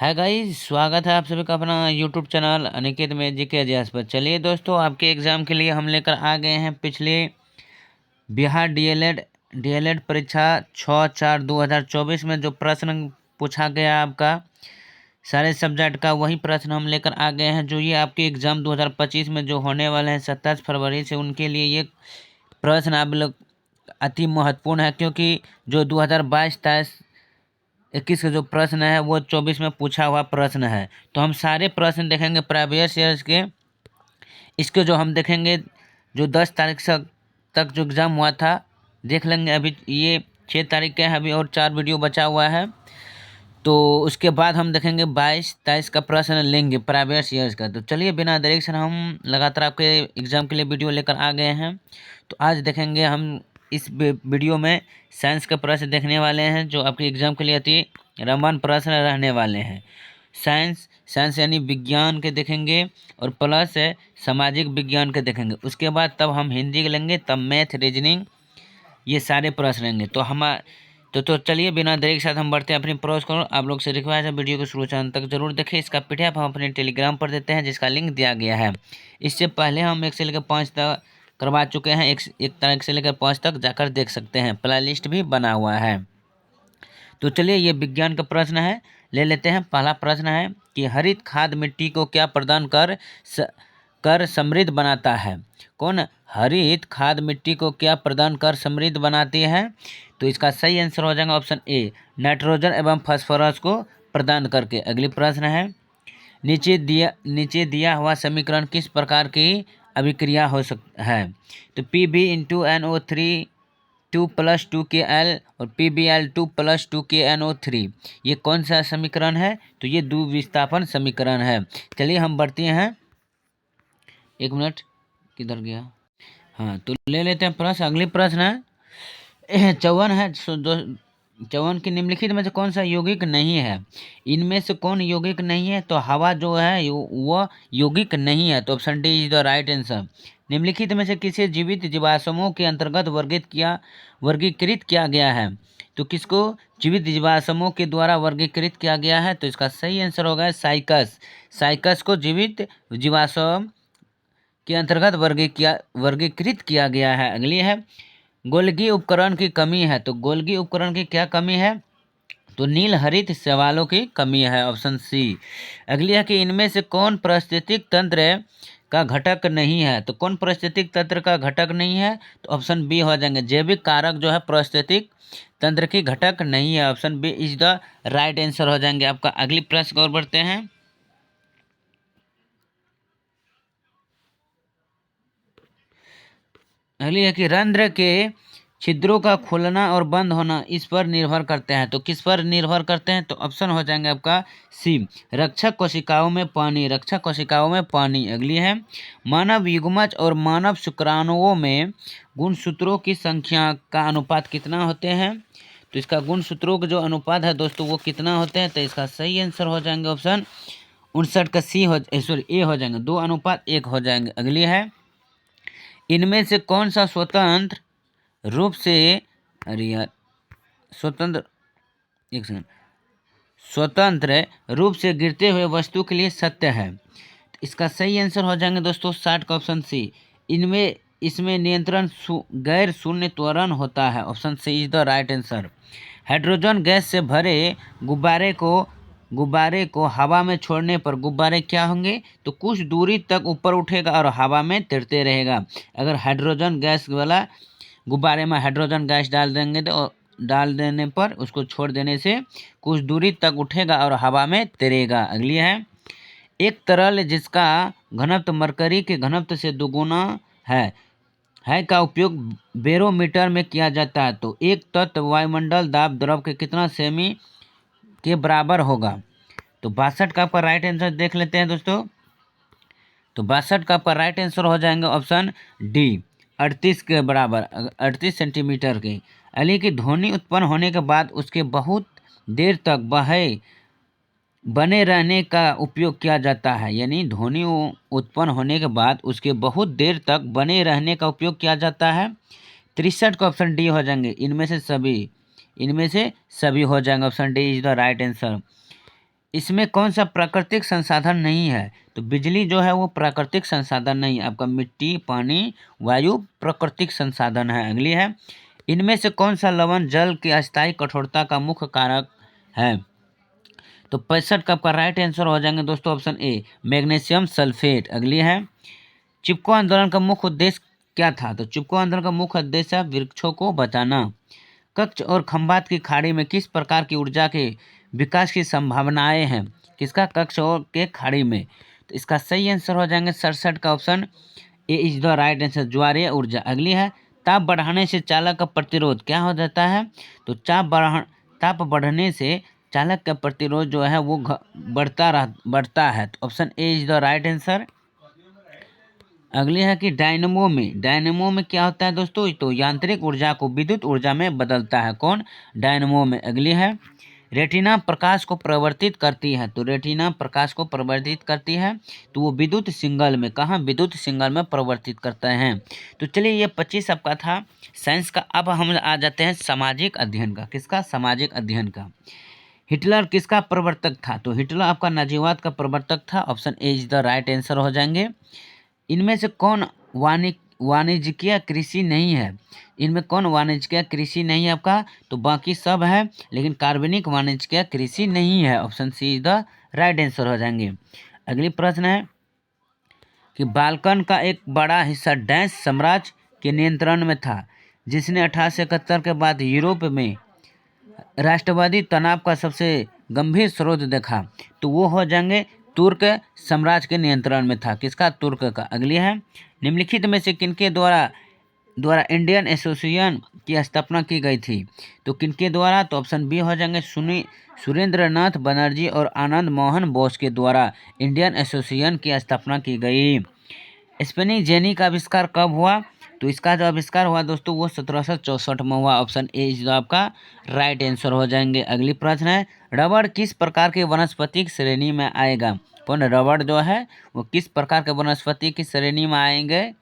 है गाइस, स्वागत है आप सभी का अपना यूट्यूब चैनल अनिकेत में जीके अभ्यास पर। चलिए दोस्तों, आपके एग्ज़ाम के लिए हम लेकर आ गए हैं पिछले बिहार डीएलएड परीक्षा 6/4/2024 में जो प्रश्न पूछा गया आपका सारे सब्जेक्ट का, वही प्रश्न हम लेकर आ गए हैं। जो ये आपके एग्ज़ाम 2025 में जो होने वाले हैं 27 फरवरी से, उनके लिए ये प्रश्न आप लोग अति महत्वपूर्ण है, क्योंकि जो 2022-23 21 का जो प्रश्न है वो 24 में पूछा हुआ प्रश्न है। तो हम सारे प्रश्न देखेंगे प्रीवियस ईयर्स के। इसके जो हम देखेंगे, जो 10 तारीख से तक जो एग्ज़ाम हुआ था देख लेंगे। अभी ये 6 तारीख के है, अभी और 4 वीडियो बचा हुआ है। तो उसके बाद हम देखेंगे 22-23 का प्रश्न लेंगे प्रीवियस ईयर्स का। तो चलिए बिना देरी से हम लगातार आपके एग्ज़ाम के लिए वीडियो लेकर आ गए हैं। तो आज देखेंगे हम इस वीडियो में साइंस के प्रश्न देखने वाले हैं, जो आपके एग्ज़ाम के लिए अति रामबाण प्रश्न रहने वाले हैं। साइंस यानी विज्ञान के देखेंगे, और प्लस है सामाजिक विज्ञान के देखेंगे। उसके बाद तब हम हिंदी के लेंगे, तब मैथ, रीजनिंग, ये सारे प्रश्न लेंगे। तो चलिए बिना देरी के साथ हम बढ़ते हैं अपनी प्रोस करो। आप लोग से रिक्वेस्ट है, वीडियो को शुरू से अंत तक जरूर देखें। इसका पीडीएफ हम अपने टेलीग्राम पर देते हैं, जिसका लिंक दिया गया है। इससे पहले हम 1 से लेकर 5 तक करवा चुके हैं। एक तारीख से लेकर 5 तक जाकर देख सकते हैं, प्ले लिस्ट भी बना हुआ है। तो चलिए ये विज्ञान का प्रश्न है, ले लेते हैं। पहला प्रश्न है कि हरित खाद मिट्टी को क्या प्रदान कर समृद्ध बनाता है। कौन? हरित खाद मिट्टी को क्या प्रदान कर समृद्ध बनाती है? तो इसका सही आंसर हो जाएगा ऑप्शन ए, नाइट्रोजन एवं फास्फोरस को प्रदान करके। अगली प्रश्न है, नीचे दिया हुआ समीकरण किस प्रकार की अभिक्रिया हो सकता है? तो Pb×NO3 2+2Kl और PbL2+2KNO3, ये कौन सा समीकरण है? तो ये द्विविस्थापन समीकरण है। चलिए हम बढ़ते हैं। 1 मिनट, किधर गया? हाँ, तो ले लेते हैं प्रश्न। अगली प्रश्न है 54 है। 54 की निम्नलिखित में से कौन सा यौगिक नहीं है? इनमें से कौन यौगिक नहीं है? तो हवा जो है वो यौगिक नहीं है। तो option D is the right answer. निम्नलिखित में से किसे जीवित जीवाश्मों के अंतर्गत वर्गीकृत किया गया है? तो किसको जीवित जीवाश्मों के द्वारा वर्गीकृत किया गया है? तो इसका सही आंसर होगा साइकस को जीवित जीवाश्म के अंतर्गत वर्गीकृत किया गया है। अगली है, गोल्गी उपकरण की कमी है। तो गोल्गी उपकरण की क्या कमी है? तो नील हरित शैवालों की कमी है, ऑप्शन सी। अगली है कि इनमें से कौन पारिस्थितिक तंत्र का घटक नहीं है? तो कौन पारिस्थितिक तंत्र का घटक नहीं है? तो ऑप्शन बी हो जाएंगे, जैविक कारक जो है पारिस्थितिक तंत्र की घटक नहीं है। Option B is the right answer हो जाएंगे आपका। अगली प्रश्न की ओर बढ़ते हैं। अगली है कि रंध्र के छिद्रों का खुलना और बंद होना इस पर निर्भर करते हैं। तो किस पर निर्भर करते हैं? तो ऑप्शन हो जाएंगे आपका सी, रक्षक कोशिकाओं में पानी। अगली है, मानव युग्मज और मानव शुक्राणुओं में गुणसूत्रों की संख्या का अनुपात कितना होते हैं? तो इसका गुणसूत्रों का जो अनुपात है दोस्तों, वो कितना होते हैं? तो इसका सही आंसर हो जाएंगे ऑप्शन 59 का ए हो जाएंगे, 2:1 हो जाएंगे। अगली है, इनमें से कौन सा स्वतंत्र रूप से गिरते हुए वस्तु के लिए सत्य है? इसका सही आंसर हो जाएंगे दोस्तों 60 का ऑप्शन सी, इसमें नियंत्रण गैर शून्य त्वरण होता है। Option C is the right answer. Hydrogen gas से भरे गुब्बारे को हवा में छोड़ने पर गुब्बारे क्या होंगे? तो कुछ दूरी तक ऊपर उठेगा और हवा में तैरते रहेगा। अगर हाइड्रोजन गैस वाला गुब्बारे में हाइड्रोजन गैस डाल देने पर उसको छोड़ देने से कुछ दूरी तक उठेगा और हवा में तैरेगा। अगली है, एक तरल जिसका घनत्व मरकरी के घनत्व से दोगुना है का उपयोग बैरोमीटर में किया जाता है। तो एक तत्व वायुमंडल दाब द्रव के कितना सेमी के बराबर होगा? तो 62 का आपका राइट आंसर देख लेते हैं दोस्तों। तो 62 का आपका राइट आंसर हो जाएंगे ऑप्शन डी, 38 के बराबर, 38 सेंटीमीटर के। अली की ध्वनि उत्पन्न होने के बाद उसके बहुत देर तक बने रहने का उपयोग किया जाता है। यानी ध्वनि उत्पन्न होने के बाद उसके बहुत देर तक बने रहने का उपयोग किया जाता है। 63 का ऑप्शन डी हो जाएंगे, इनमें से सभी हो जाएंगे। Option D is the right answer. इसमें कौन सा प्राकृतिक संसाधन नहीं है? तो बिजली जो है वो प्राकृतिक संसाधन नहीं है। आपका मिट्टी, पानी, वायु प्राकृतिक संसाधन है। अगली है, इनमें से कौन सा लवण जल की अस्थायी कठोरता का मुख्य कारक है? तो 65 का आपका राइट आंसर हो जाएंगे दोस्तों ऑप्शन ए, मैग्नीशियम सल्फेट। अगली है, चिपको आंदोलन का मुख्य उद्देश्य क्या था? तो चिपको आंदोलन का मुख्य उद्देश्य है वृक्षों को बचाना। कच्छ और खंभात की खाड़ी में किस प्रकार की ऊर्जा के विकास की संभावनाएं हैं? किसका? कच्छ और के खाड़ी में। तो इसका सही आंसर हो जाएंगे 67 का option A is the right answer, ज्वारीय ऊर्जा। अगली है, ताप बढ़ाने से चालक का प्रतिरोध क्या हो जाता है? तो ताप बढ़ने से चालक का प्रतिरोध जो है वो बढ़ता है। तो option A is the right answer. अगली है कि डायनेमो में क्या होता है दोस्तों? तो यांत्रिक ऊर्जा को विद्युत ऊर्जा में बदलता है। कौन? डायनेमो में। अगली है, रेटिना प्रकाश को प्रवर्तित करती है। तो रेटिना प्रकाश को प्रवर्तित करती है तो वो विद्युत सिग्नल में, कहाँ? विद्युत सिग्नल में प्रवर्तित करते हैं। तो चलिए ये 25 आपका था साइंस का। अब हम आ जाते हैं सामाजिक अध्ययन का। किसका? सामाजिक अध्ययन का। हिटलर किसका प्रवर्तक था? तो हिटलर आपका नाजीवाद का प्रवर्तक था। Option A is the right answer हो जाएंगे। इनमें से कौन वाणिज्यिक कृषि नहीं है? इनमें कौन वाणिज्यिक कृषि नहीं है आपका? तो बाकी सब है, लेकिन कार्बनिक वाणिज्यिक कृषि नहीं है। Option C is the right answer हो जाएंगे। अगली प्रश्न है कि बाल्कन का एक बड़ा हिस्सा डैश साम्राज्य के नियंत्रण में था, जिसने 1871 के बाद यूरोप में राष्ट्रवादी तनाव का सबसे गंभीर स्रोत देखा। तो वो हो जाएंगे तुर्क साम्राज्य के नियंत्रण में था। किसका? तुर्क का। अगली है, निम्नलिखित में से किनके द्वारा इंडियन एसोसिएशन की स्थापना की गई थी? तो किनके द्वारा? तो ऑप्शन बी हो जाएंगे सुरेंद्र नाथ बनर्जी और आनंद मोहन बोस के द्वारा इंडियन एसोसिएशन की स्थापना की गई। स्पेनिश जेनी का आविष्कार कब हुआ? तो इसका जो आविष्कार हुआ दोस्तों वो 1764 में हुआ। ऑप्शन ए इज आपका राइट आंसर हो जाएंगे। अगली प्रश्न है, रबड़ किस प्रकार के वनस्पति की श्रेणी में आएगा? कौन? रबड़ जो है वो किस प्रकार के वनस्पति की श्रेणी में आएंगे?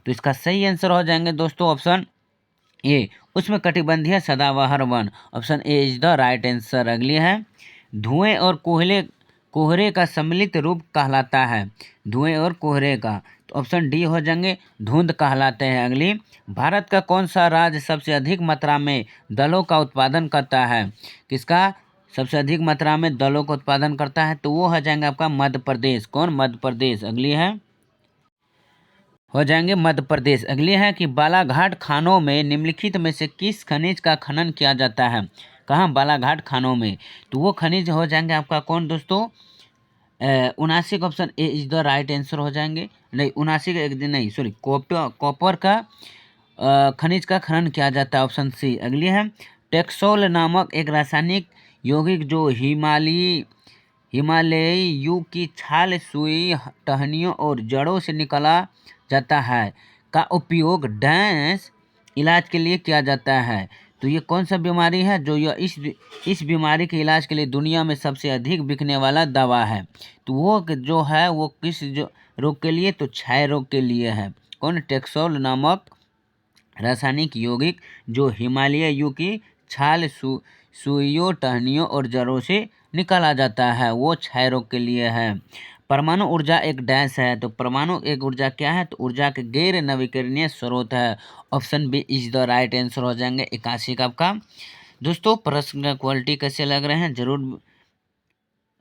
तो इसका सही आंसर हो जाएंगे दोस्तों ऑप्शन ए, उसमें कटिबंधीय सदाबहार one. Option A is the right answer. अगली है, धुएं और कोहरे का सम्मिलित रूप कहलाता है। धुएं और कोहरे का। तो ऑप्शन डी हो जाएंगे, धुंध कहलाते हैं। अगली, भारत का कौन सा राज्य सबसे अधिक मात्रा में दलों का उत्पादन करता है? किसका सबसे अधिक मात्रा में दलों का उत्पादन करता है? तो वो हो जाएंगे आपका मध्य प्रदेश। कौन? मध्य प्रदेश। अगली है, हो जाएंगे मध्य प्रदेश। अगली है कि बालाघाट खानों में निम्नलिखित में से किस खनिज का खनन किया जाता है? कहाँ? बालाघाट खानों में। तो वो खनिज हो जाएंगे आपका कौन दोस्तों? 79 का option A is the right answer हो जाएंगे। नहीं, 79 का एक दिन नहीं, सॉरी, कॉपर का खनिज का खनन किया जाता है। Option C. अगली है, टेक्सोल नामक एक रासायनिक यौगिक जो हिमालयी युग की छाल, सुई, टहनियों और जड़ों से निकाला जाता है का उपयोग डैश इलाज के लिए किया जाता है। तो ये कौन सा बीमारी है जो यह इस बीमारी के इलाज के लिए दुनिया में सबसे अधिक बिकने वाला दवा है? तो वो जो है वो किस जो रोग के लिए? तो क्षय रोग के लिए है। कौन? टेक्सोल नामक रासायनिक यौगिक जो हिमालय युग की छाल, सुइयों, टहनियों और जड़ों से निकाला जाता है, वो क्षय रोग के लिए है। परमाणु ऊर्जा एक डैश है। तो परमाणु एक ऊर्जा क्या है? तो ऊर्जा के गैर नवीकरणीय स्रोत है। Option B is the right answer हो जाएंगे 81 का आपका। दोस्तों प्रश्न का क्वालिटी कैसे लग रहे हैं जरूर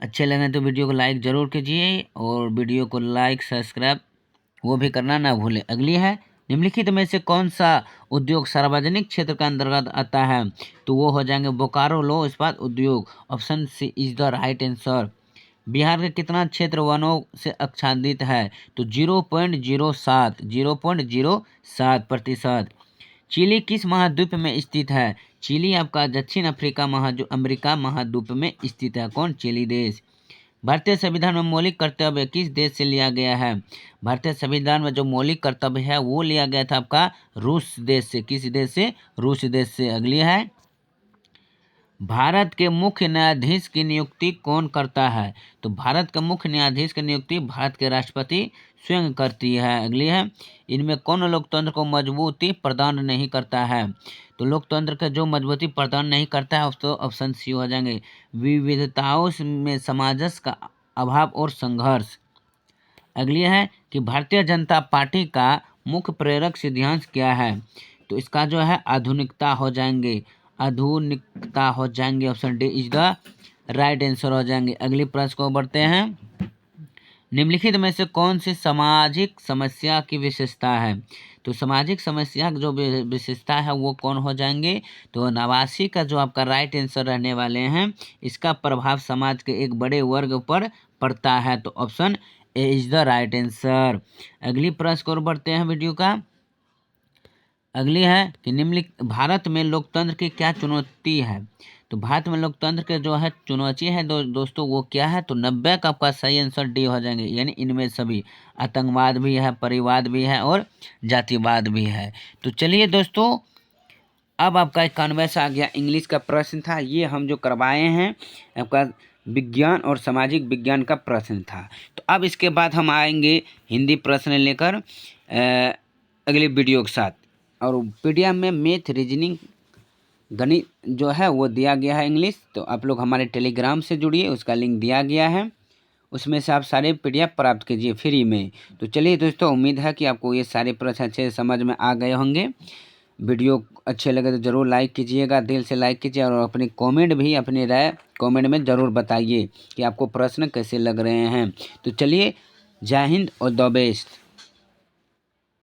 अच्छे लगे तो वीडियो को लाइक ज़रूर कीजिए और वीडियो को लाइक सब्सक्राइब वो भी करना ना भूलें। अगली है, निम्नलिखित में से कौन सा उद्योग सार्वजनिक क्षेत्र के अंतर्गत आता है? तो वो हो जाएंगे बोकारो लो इस्पात उद्योग। Option C is the right answer. Bihar का कितना क्षेत्र वनों से आच्छादित है? तो 0.07% चिली किस महाद्वीप में स्थित है? चिली आपका दक्षिण अमेरिका महाद्वीप में स्थित है। कौन? चिली देश। भारतीय संविधान में मौलिक कर्तव्य किस देश से लिया गया है? भारतीय संविधान में जो मौलिक कर्तव्य है वो लिया गया था आपका रूस देश से। किस देश से? रूस देश से। अगली है, भारत के मुख्य न्यायाधीश की नियुक्ति कौन करता है? तो भारत के मुख्य न्यायाधीश की नियुक्ति भारत के राष्ट्रपति स्वयं करती है। अगली है, इनमें कौन लोकतंत्र को मजबूती प्रदान नहीं करता है? तो लोकतंत्र का जो मजबूती प्रदान नहीं करता है उसको ऑप्शन सी हो जाएंगे, विविधताओं में सामंजस्य का अभाव और संघर्ष। अगली है कि भारतीय जनता पार्टी का मुख्य प्रेरक सिद्धांत क्या है? तो इसका जो है आधुनिकता हो जाएंगे, आधुनिकता हो जाएंगे, option D is the right answer हो जाएंगे। अगली प्रश्न को बढ़ते हैं, निम्नलिखित में से कौन सी सामाजिक समस्या की विशेषता है? तो सामाजिक समस्या की जो विशेषता है वो कौन हो जाएंगे? तो नवासी का जो आपका राइट आंसर रहने वाले हैं, इसका प्रभाव समाज के एक बड़े वर्ग पर पड़ता है, तो option A is the right answer. अगली प्रश्न को बढ़ते हैं वीडियो का। अगली है कि निम्नलिखित भारत में लोकतंत्र की क्या चुनौती है? तो भारत में लोकतंत्र के जो है चुनौती है दोस्तों वो क्या है? तो 90 का आपका सही आंसर डी हो जाएंगे, यानी इनमें सभी आतंकवाद भी है, परिवाद भी है और जातिवाद भी है। तो चलिए दोस्तों, अब आपका 91 आ गया इंग्लिश का प्रश्न था, ये हम जो करवाए हैं आपका विज्ञान और सामाजिक विज्ञान का प्रश्न था। तो अब इसके बाद हम आएंगे हिंदी प्रश्न लेकर अगले वीडियो के साथ। और पीडीएफ में मैथ, रीजनिंग, गणित जो है वो दिया गया है इंग्लिश। तो आप लोग हमारे टेलीग्राम से जुड़िए, उसका लिंक दिया गया है, उसमें से आप सारे पीडीएफ प्राप्त कीजिए फ्री में। तो चलिए दोस्तों, उम्मीद है कि आपको ये सारे प्रश्न अच्छे से समझ में आ गए होंगे। वीडियो अच्छे लगे तो ज़रूर लाइक कीजिएगा, दिल से लाइक कीजिए, और अपनी कमेंट भी, अपनी राय कमेंट में ज़रूर बताइए कि आपको प्रश्न कैसे लग रहे हैं। तो चलिए, जय हिंद और द बेस्ट।